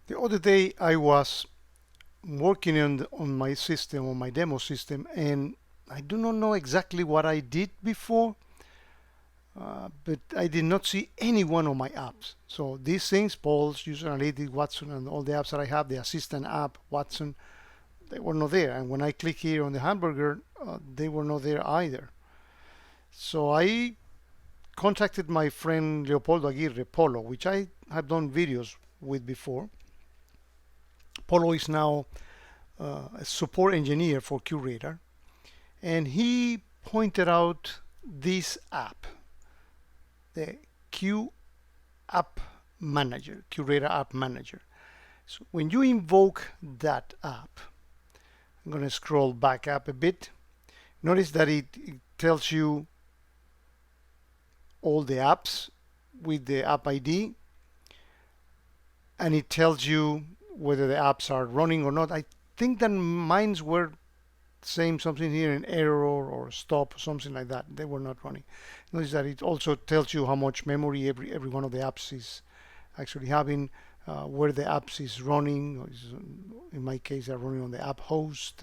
The other day I was working on my system, on my demo system, and I do not know exactly what I did before, but I did not see any one of my apps. So these things, Pulse, User Analytics, Watson, and all the apps that I have, the Assistant app, Watson, they were not there. And when I click here on the hamburger, they were not there either. So I contacted my friend Leopoldo Aguirre, Polo, which I have done videos with before. Polo is now a support engineer for QRadar, and he pointed out this app, the Q App Manager, QRadar App Manager. So when you invoke that app, I'm going to scroll back up a bit. Notice that it tells you all the apps with the app ID, and it tells you whether the apps are running or not. I think that mines were saying something here, an error or stop, something like that. They were not running. Notice that it also tells you how much memory every one of the apps is actually having, where the apps is running. In my case, they're running on the app host.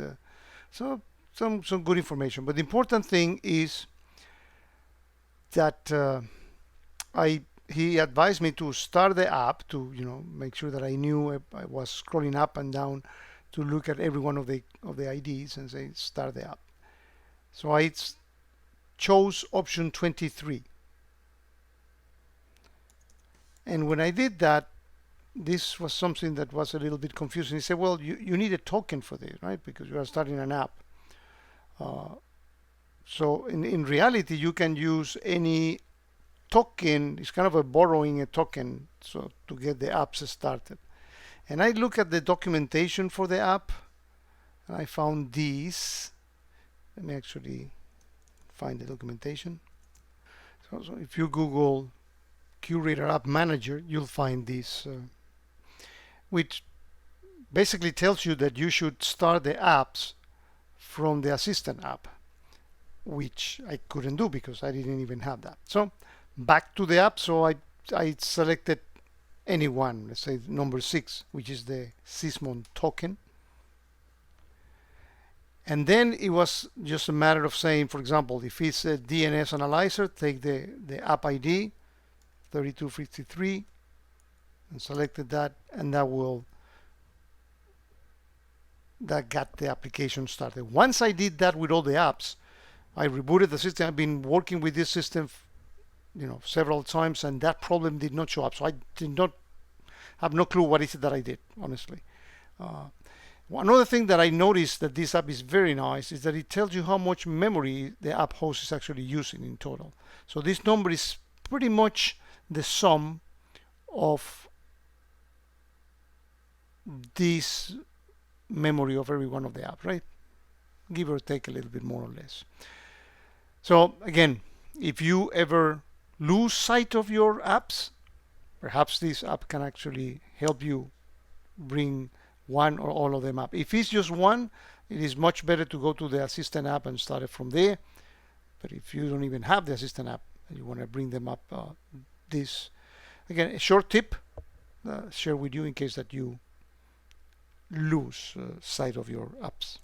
So some good information. But the important thing is that he advised me to start the app to make sure that I knew I was scrolling up and down to look at every one of the IDs and say start the app. So I chose option 23. And when I did that, this was something that was a little bit confusing. He said, well, you need a token for this, right? Because you are starting an app. So in reality, you can use any token. It's kind of a borrowing a token so to get the apps started. And I look at the documentation for the app, and I found these. Let me actually find the documentation. So if you Google QRadar App Manager, you'll find this, which basically tells you that you should start the apps from the Assistant app, which I couldn't do because I didn't even have that. So back to the app. So I selected any one, let's say number 6, which is the Sysmon token. And then it was just a matter of saying, for example, if it's a DNS analyzer, take the app ID 3253 and selected that, and that got the application started. Once I did that with all the apps, I rebooted the system. I've been working with this system several times, and that problem did not show up. So I did not have no clue what is it that I did, honestly. Another thing that I noticed that this app is very nice is that it tells you how much memory the app host is actually using in total. So this number is pretty much the sum of this memory of every one of the apps, right? Give or take a little bit more or less. So again, if you ever lose sight of your apps, perhaps this app can actually help you bring one or all of them up. If it's just one, it is much better to go to the Assistant app and start it from there. But if you don't even have the Assistant app and you want to bring them up, this, again, a short tip, share with you in case that you lose sight of your apps.